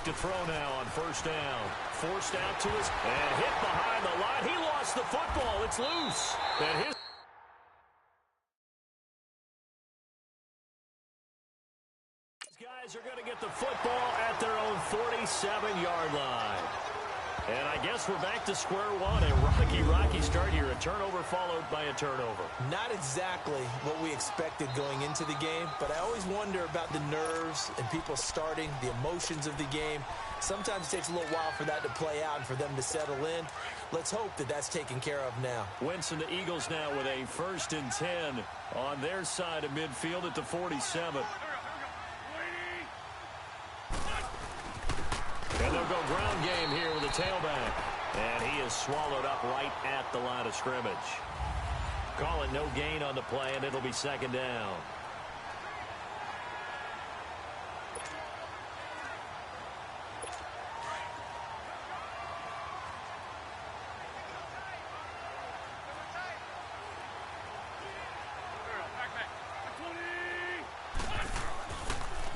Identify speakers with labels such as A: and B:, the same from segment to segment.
A: Back to throw now on first down. Forced out to his and hit behind the line. He lost the football. It's loose. And his guys are going to get the football at their own 47-yard line. And I guess we're back to square one. A rocky start here. A turnover followed by a turnover.
B: Not exactly what we expected going into the game, but I always wonder about the nerves and people starting, the emotions of the game. Sometimes it takes a little while for that to play out and for them to settle in. Let's hope that that's taken care of now.
A: Wentz and the Eagles now with a 1st and 10 on their side of midfield at the 47. And they'll go ground game here with a tailback. And he is swallowed up right at the line of scrimmage. Call it no gain on the play, and it'll be 2nd down.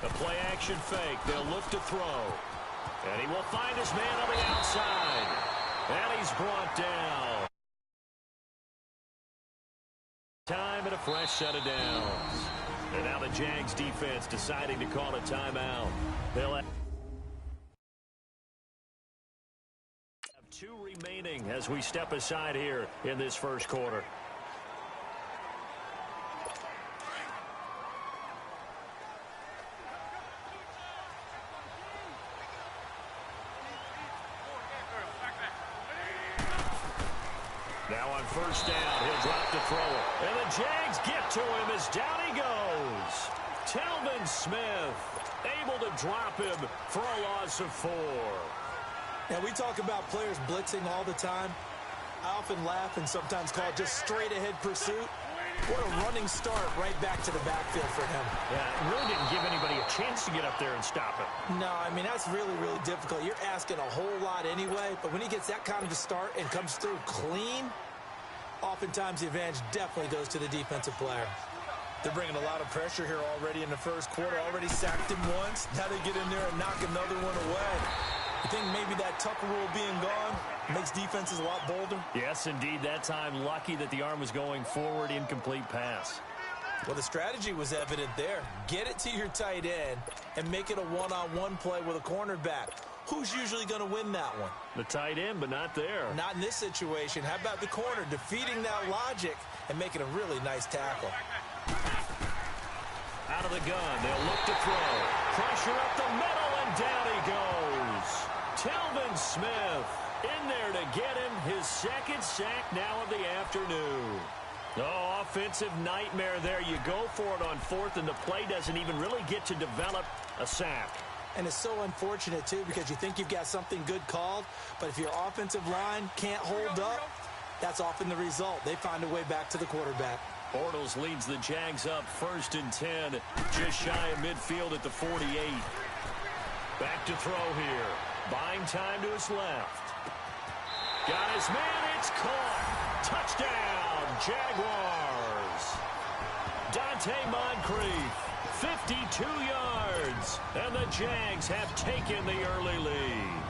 A: The play action fake. They'll look to throw. And he will find his man on the outside. And he's brought down. Time and a fresh set of downs. And now the Jags defense deciding to call a timeout. They'll have 2 remaining as we step aside here in this first quarter. Now on first down, he'll drop the throw. And the Jags get to him as down he goes. Telvin Smith able to drop him for a loss of 4.
B: Now, we talk about players blitzing all the time. I often laugh and sometimes call it just straight-ahead pursuit. What a running start right back to the backfield for him.
A: Yeah, it really didn't give anybody a chance to get up there and stop it.
B: No, I mean, that's really, really difficult. You're asking a whole lot anyway, but when he gets that kind of a start and comes through clean, oftentimes the advantage definitely goes to the defensive player. They're bringing a lot of pressure here already in the first quarter. Already sacked him once. Now they get in there and knock another one away. I think maybe that Tucker rule being gone makes defenses a lot bolder.
A: Yes, indeed. That time, lucky that the arm was going forward, incomplete pass.
B: Well, the strategy was evident there. Get it to your tight end and make it a one-on-one play with a cornerback. Who's usually going to win that one?
A: The tight end, but not there.
B: Not in this situation. How about the corner defeating that logic and making a really nice tackle?
A: Out of the gun, they'll look to throw. Pressure up the middle, and down he goes. Telvin Smith in there to get him his 2nd sack now of the afternoon. Oh, offensive nightmare there. You go for it on 4th, and the play doesn't even really get to develop a sack.
B: And it's so unfortunate, too, because you think you've got something good called, but if your offensive line can't hold up, that's often the result. They find a way back to the quarterback.
A: Bortles leads the Jags up 1st and 10, just shy of midfield at the 48. Back to throw here. Buying time to his left. Got his man. It's caught. Touchdown, Jaguars. Dante Moncrief, 52 yards. And the Jags have taken the early lead.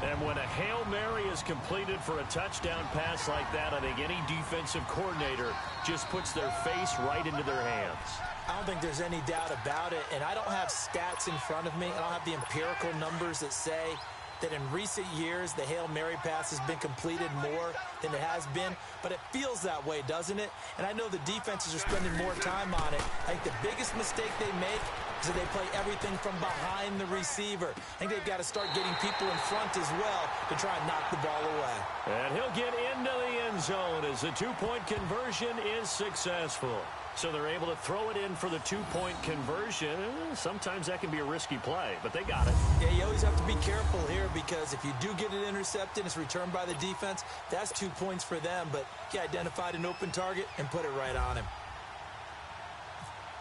A: And when a Hail Mary is completed for a touchdown pass like that, I think any defensive coordinator just puts their face right into their hands.
B: I don't think there's any doubt about it, and I don't have stats in front of me. I don't have the empirical numbers that say that in recent years the Hail Mary pass has been completed more than it has been, but it feels that way, doesn't it? And I know the defenses are spending more time on it. I think the biggest mistake they make is that they play everything from behind the receiver. I think they've got to start getting people in front as well to try and knock the ball away.
A: And he'll get into the end zone as the 2-point conversion is successful. So they're able to throw it in for the 2-point conversion. Sometimes that can be a risky play, but they got it.
B: Yeah, you always have to be careful here because if you do get it intercepted, it's returned by the defense. That's 2 points for them, but he identified an open target and put it right on him.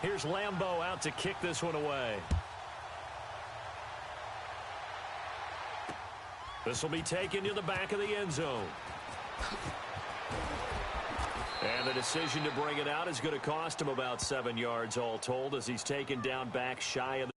A: Here's Lambeau out to kick this one away. This will be taken to the back of the end zone. And the decision to bring it out is going to cost him about 7 yards all told as he's taken down back shy of the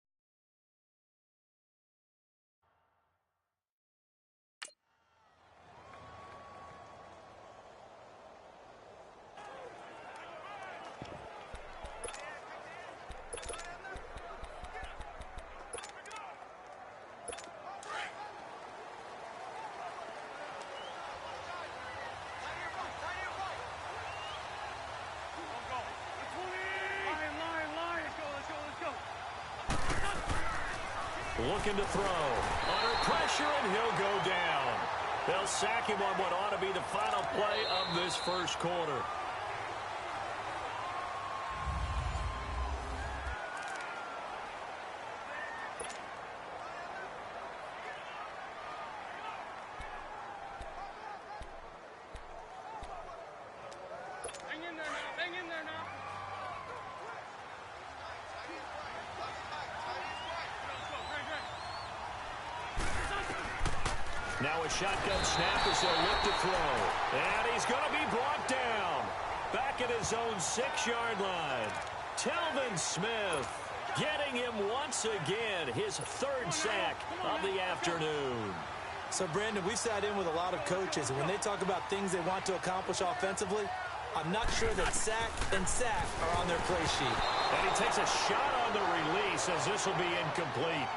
A: Looking to throw. Under pressure, and he'll go down. They'll sack him on what ought to be the final play of this first quarter. Now a shotgun snap as they'll look to throw. And he's going to be brought down. Back at his own 6-yard line. Telvin Smith getting him once again his third sack of the afternoon.
B: So, Brandon, we've sat in with a lot of coaches, and when they talk about things they want to accomplish offensively, I'm not sure that sack and sack are on their play sheet.
A: And he takes a shot on the release as this will be incomplete.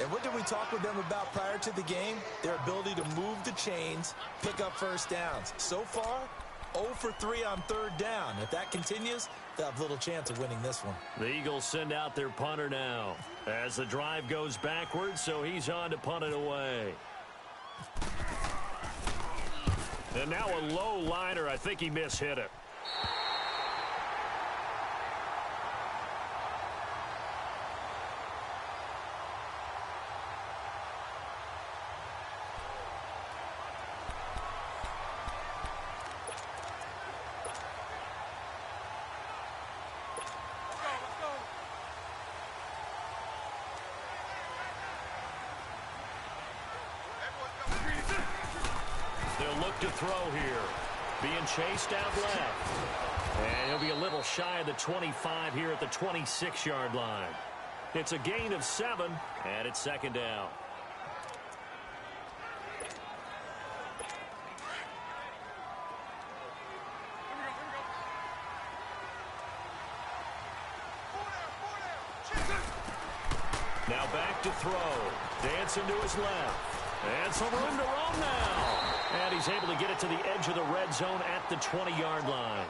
B: And what did we talk with them about prior to the game? Their ability to move the chains, pick up first downs. So far, 0 for 3 on third down. If that continues, they'll have little chance of winning this one.
A: The Eagles send out their punter now as the drive goes backwards, so he's on to punt it away. And now a low liner. I think he mishit it. They'll look to throw here. Being chased out left. And he'll be a little shy of the 25 here at the 26-yard line. It's a gain of 7, and it's second down. Now back to throw. Dancing to his left. And some room to roam now. And he's able to get it to the edge of the red zone at the 20-yard line.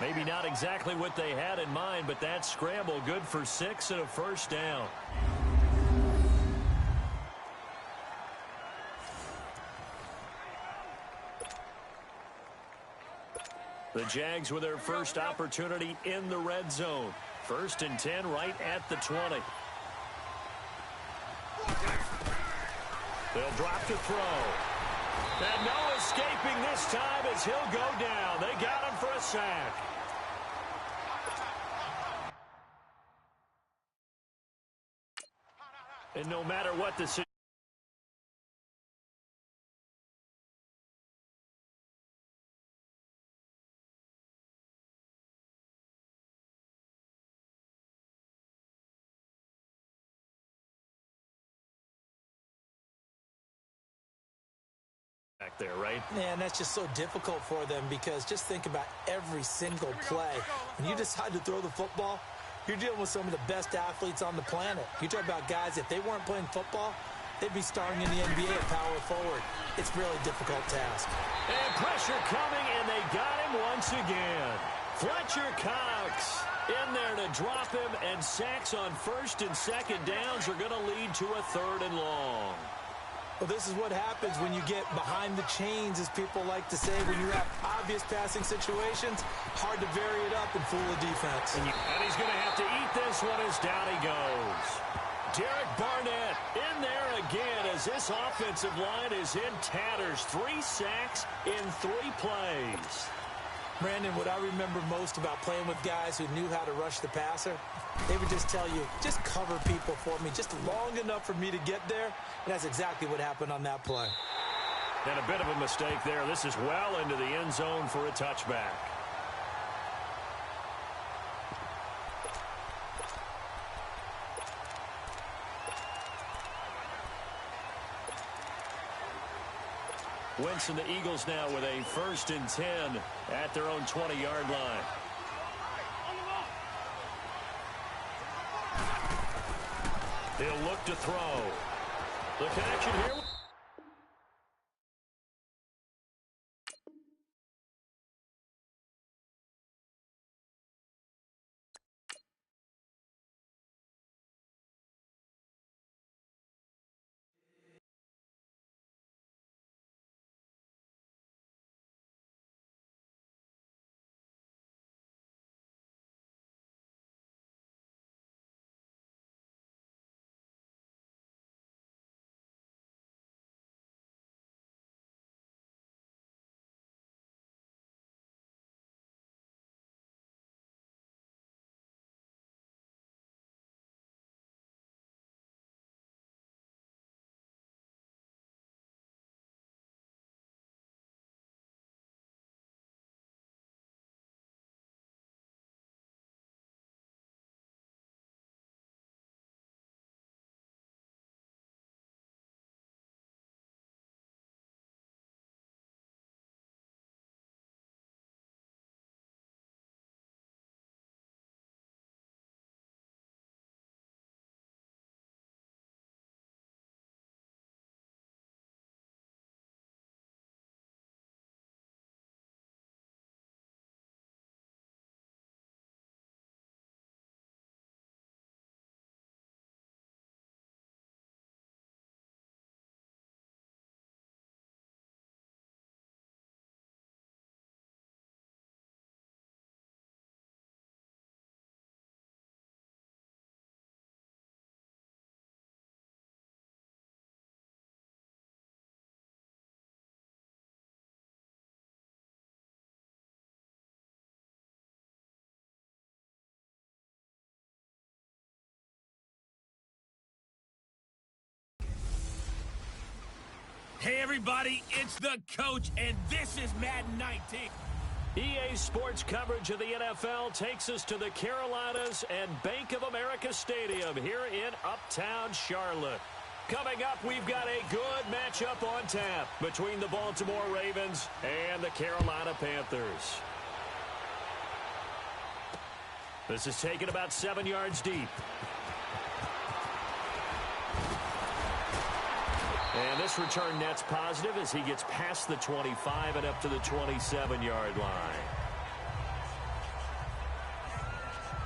A: Maybe not exactly what they had in mind, but that scramble good for 6 and a first down. The Jags with their first opportunity in the red zone. 1st and 10 right at the 20. They'll drop to throw. And no escaping this time as he'll go down. They got him for a sack. And no matter what the situation, back there, right?
B: Man, that's just so difficult for them because just think about every single play. When you decide to throw the football, you're dealing with some of the best athletes on the planet. You talk about guys, if they weren't playing football, they'd be starring in the NBA at power forward. It's a really difficult task.
A: And pressure coming, and they got him once again. Fletcher Cox in there to drop him, and sacks on 1st and 2nd downs are going to lead to a 3rd and long.
B: Well, this is what happens when you get behind the chains, as people like to say. When you have obvious passing situations, hard to vary it up and fool the defense.
A: And he's going to have to eat this one as down he goes. Derek Barnett in there again as this offensive line is in tatters. 3 sacks in 3 plays.
B: Brandon, what I remember most about playing with guys who knew how to rush the passer, they would just tell you, just cover people for me, just long enough for me to get there. And that's exactly what happened on that play.
A: And a bit of a mistake there. This is well into the end zone for a touchback. Wentz and the Eagles now with a 1st and 10 at their own 20-yard line. He'll look to throw. The connection here.
C: everybody, it's the coach, and this is Madden 19.
A: EA Sports coverage of the NFL takes us to the Carolinas and Bank of America Stadium here in Uptown Charlotte. Coming up, we've got a good matchup on tap between the Baltimore Ravens and the Carolina Panthers. This is taken about 7 yards deep. And this return net's positive as he gets past the 25 and up to the 27-yard line.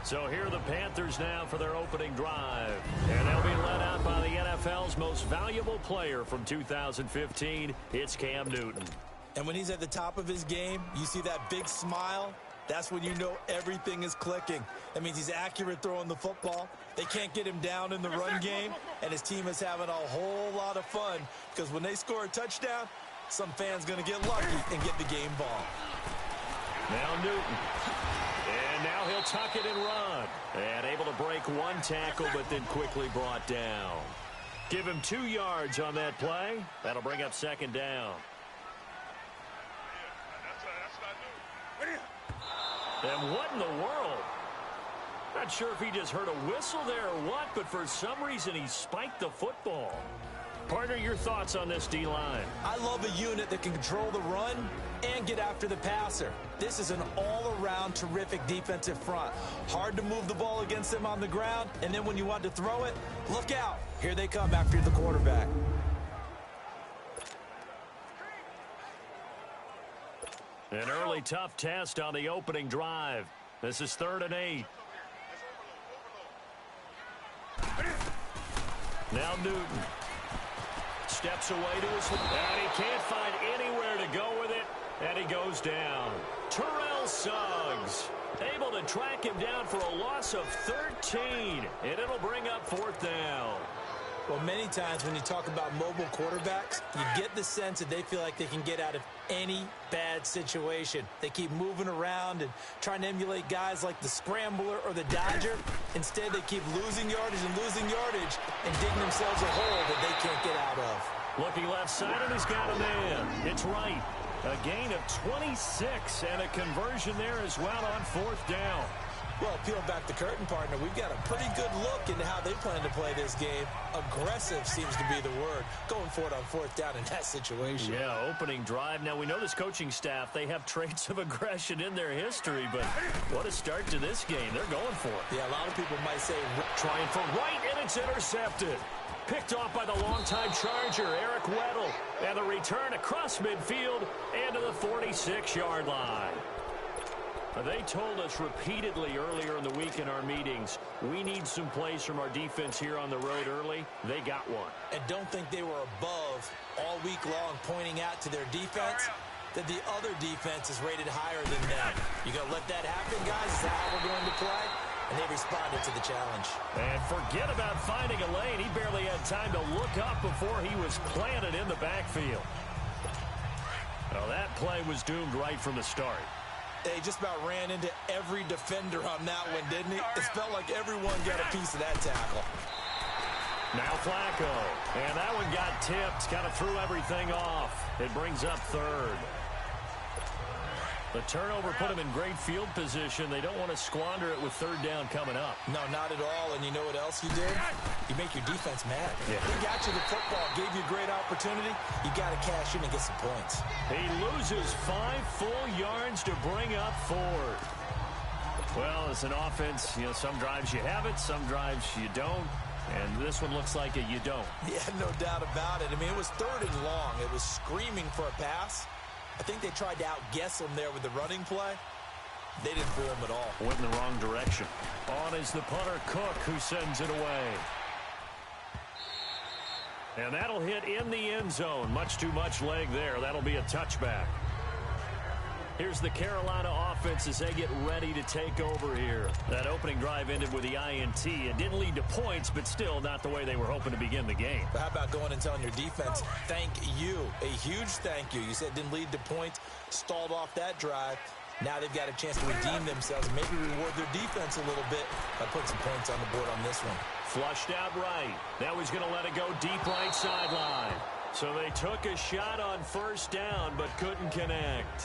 A: So here are the Panthers now for their opening drive. And they'll be led out by the NFL's most valuable player from 2015. It's Cam Newton.
B: And when he's at the top of his game, you see that big smile. That's when you know everything is clicking. That means he's accurate throwing the football. They can't get him down in the run game, and his team is having a whole lot of fun because when they score a touchdown, some fan's going to get lucky and get the game ball.
A: Now Newton. And now he'll tuck it and run. And able to break one tackle, but then quickly brought down. Give him 2 yards on that play. That'll bring up second down. And what in the world? Not sure if he just heard a whistle there or what, but for some reason he spiked the football. Partner, your thoughts on this D-line?
B: I love a unit that can control the run and get after the passer. This is an all-around terrific defensive front. Hard to move the ball against them on the ground, and then when you want to throw it, look out. Here they come after the quarterback.
A: An early tough test on the opening drive. This is 3rd and 8. Now Newton steps away to his left, and he can't find anywhere to go with it, and he goes down. Terrell Suggs able to track him down for a loss of 13, and it'll bring up 4th down.
B: Well, many times when you talk about mobile quarterbacks, you get the sense that they feel like they can get out of any bad situation. They keep moving around and trying to emulate guys like the Scrambler or the Dodger. Instead, they keep losing yardage and digging themselves a hole that they can't get out of.
A: Looking left side, and he's got a man. It's right. A gain of 26 and a conversion there as well on 4th down.
B: Well, peel back the curtain, partner. We've got a pretty good look into how they plan to play this game. Aggressive seems to be the word. Going for it on 4th down in that situation.
A: Yeah, opening drive. Now, we know this coaching staff, they have traits of aggression in their history, but what a start to this game. They're going for it.
B: Yeah, a lot of people might say...
A: Trying for right, and it's intercepted. Picked off by the longtime Charger, Eric Weddle. And the return across midfield and to the 46-yard line. They told us repeatedly earlier in the week in our meetings, we need some plays from our defense here on the road early. They got one.
B: And don't think they were above all week long pointing out to their defense that the other defense is rated higher than them. You going to let that happen, guys? Is that how we're going to play? And they responded to the challenge.
A: And forget about finding a lane. He barely had time to look up before he was planted in the backfield. Well, that play was doomed right from the start.
B: He just about ran into every defender on that one, didn't he? It felt like everyone got a piece of that tackle.
A: Now Flacco. And that one got tipped. Kind of threw everything off. It brings up 3rd. The turnover put him in great field position. They don't want to squander it with 3rd down coming up.
B: No, not at all. And you know what else you did? You make your defense mad.
A: Yeah.
B: They got you the football, gave you a great opportunity. You got to cash in and get some points.
A: He loses 5 full yards to bring up 4th. Well, as an offense, you know, some drives you have it, some drives you don't. And this one looks like you don't.
B: Yeah, no doubt about it. I mean, it was 3rd and long. It was screaming for a pass. I think they tried to outguess him there with the running play. They didn't fool him at all.
A: Went in the wrong direction. On is the punter, Cook, who sends it away. And that'll hit in the end zone. Much too much leg there. That'll be a touchback. Here's the Carolina offense as they get ready to take over here. That opening drive ended with the INT. It didn't lead to points, but still not the way they were hoping to begin the game.
B: But how about going and telling your defense, thank you, a huge thank you. You said it didn't lead to points, stalled off that drive. Now they've got a chance to redeem themselves and maybe reward their defense a little bit by putting some points on the board on this one.
A: Flushed out right. Now he's going to let it go deep right sideline. So they took a shot on first down, but couldn't connect.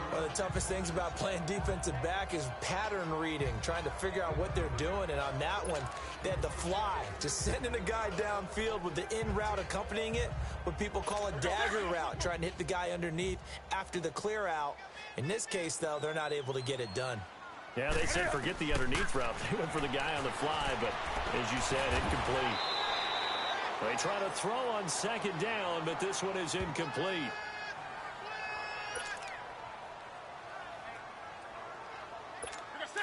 B: One of the toughest things about playing defensive back is pattern reading, trying to figure out what they're doing. And on that one, they had the fly, just sending a guy downfield with the in route accompanying it, what people call a dagger route, trying to hit the guy underneath after the clear out. In this case, though, they're not able to get it done.
A: Yeah, they said forget the underneath route. They went for the guy on the fly, but as you said, incomplete. They try to throw on second down, but this one is incomplete.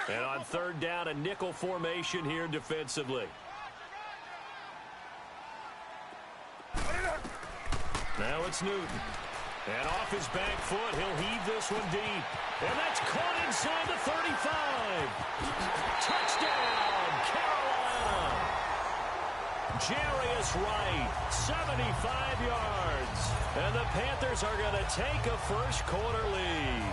A: And on third down, a nickel formation here defensively. Now it's Newton. And off his back foot, he'll heave this one deep. And that's caught inside the 35. Touchdown, Carolina. Jarius Wright, 75 yards. And the Panthers are going to take a first quarter lead.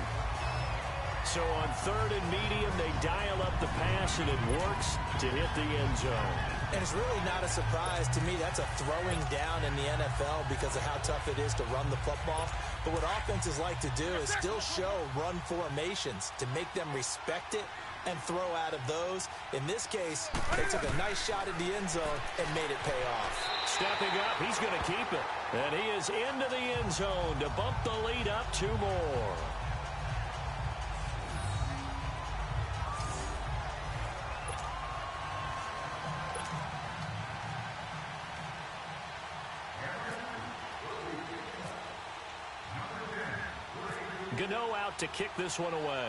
A: So on third and medium, they dial up the pass, and it works to hit the end zone.
B: And it's really not a surprise to me. That's a throwing down in the NFL because of how tough it is to run the football. But what offenses like to do is still show run formations to make them respect it and throw out of those. In this case, they took a nice shot at the end zone and made it pay off.
A: Stepping up, he's going to keep it. And he is into the end zone to bump the lead up 2 more. Gano out to kick this one away.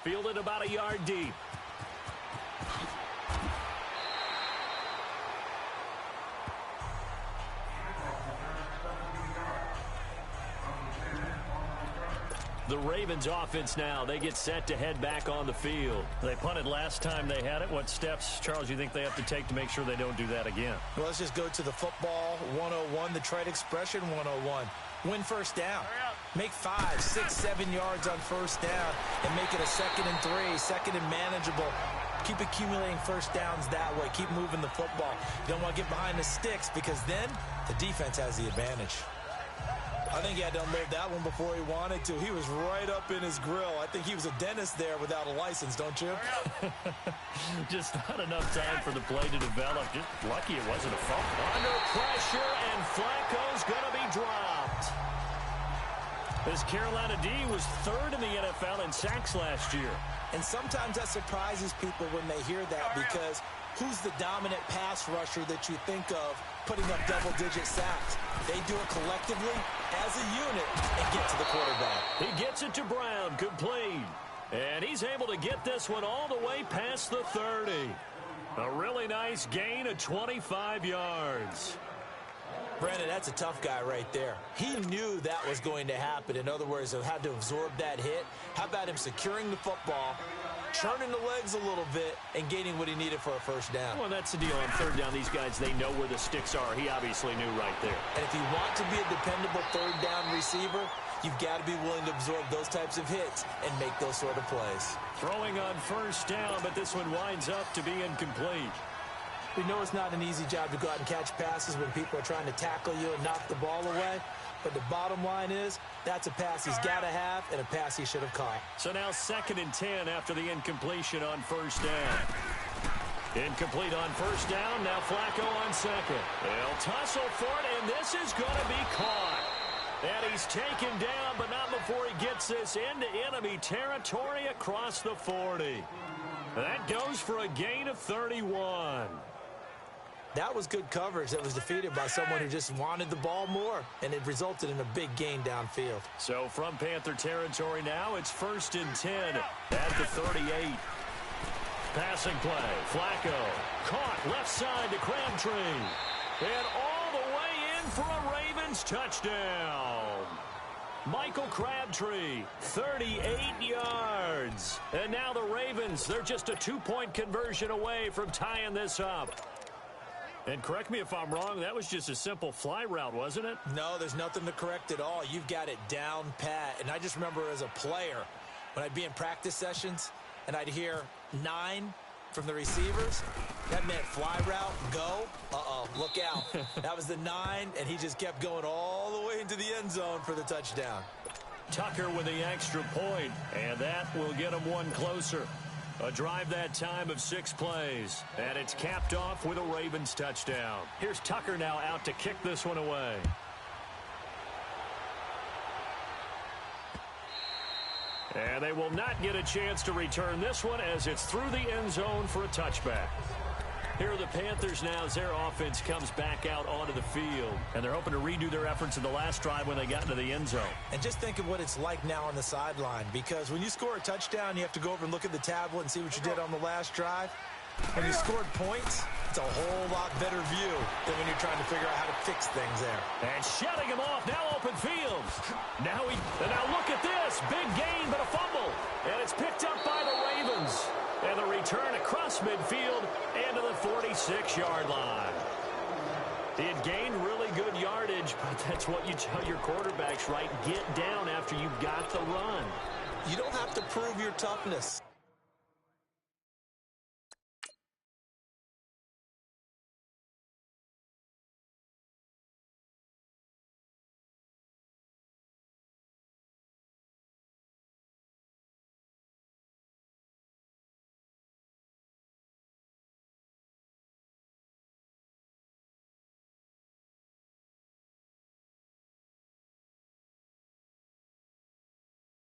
A: Fielded about a yard deep. The Ravens offense now, they get set to head back on the field. They punted last time they had it. What steps, Charles, you think they have to take to make sure they don't do that again?
B: Well, let's just go to the football 101, the trade expression 101. Win first down. Make 5, 6, 7 yards on first down and make it a 2nd and 3, 2nd and manageable. Keep accumulating first downs that way. Keep moving the football. You don't want to get behind the sticks because then the defense has the advantage. I think he had to unload that one before he wanted to. He was right up in his grill. I think he was a dentist there without a license, don't you?
A: Just not enough time for the play to develop. Just lucky it wasn't a fumble. Under pressure, and Flacco's going to be dropped. This Carolina D was 3rd in the NFL in sacks last year.
B: And sometimes that surprises people when they hear that because who's the dominant pass rusher that you think of putting up double-digit sacks? They do it collectively as a unit and get to the quarterback.
A: He gets it to Brown, complete. And he's able to get this one all the way past the 30. A really nice gain of 25 yards.
B: Brandon, that's a tough guy right there. He knew that was going to happen. In other words, he had to absorb that hit. How about him securing the football, churning the legs a little bit, and gaining what he needed for a first down?
A: Well, that's the deal. On third down, these guys, they know where the sticks are. He obviously knew right there.
B: And if you want to be a dependable third down receiver, you've got to be willing to absorb those types of hits and make those sort of plays.
A: Throwing on first down, but this one winds up to be incomplete.
B: We know it's not an easy job to go out and catch passes when people are trying to tackle you and knock the ball away. But the bottom line is, that's a pass he's got to have and a pass he should have caught.
A: So now 2nd and 10 after the incompletion on first down. Incomplete on first down. Now Flacco on second. They'll tussle for it, and this is going to be caught. And he's taken down, but not before he gets this into enemy territory across the 40. That goes for a gain of 31.
B: That was good coverage that was defeated by someone who just wanted the ball more, and it resulted in a big gain downfield.
A: So from Panther territory now, it's 1st and 10 at the 38. Passing play, Flacco, caught left side to Crabtree. And all the way in for a Ravens touchdown. Michael Crabtree, 38 yards. And now the Ravens, they're just a 2-point conversion away from tying this up. And correct me if I'm wrong, that was just a simple fly route, wasn't it?
B: No, there's nothing to correct at all. You've got it down pat. And I just remember as a player, when I'd be in practice sessions and I'd hear 9, from the receivers. That meant fly route, go. Uh-oh, look out. That was the 9, and he just kept going all the way into the end zone for the touchdown.
A: Tucker with the extra point, and that will get him one closer. A drive that time of 6 plays, and it's capped off with a Ravens touchdown. Here's Tucker now out to kick this one away. And they will not get a chance to return this one as it's through the end zone for a touchback. Here are the Panthers now as their offense comes back out onto the field. And they're hoping to redo their efforts in the last drive when they got into the end zone.
B: And just think of what it's like now on the sideline, because when you score a touchdown, you have to go over and look at the tablet and see what you did on the last drive. When you scored points, it's a whole lot better view than when you're trying to figure out how to fix things there.
A: And shutting him off, now open field. Now look at this. Big gain, but a fumble. And it's picked up by the Ravens. And the return across midfield and to the 46-yard line. He had gained really good yardage, but that's what you tell your quarterbacks, right? Get down after you've got the run.
B: You don't have to prove your toughness.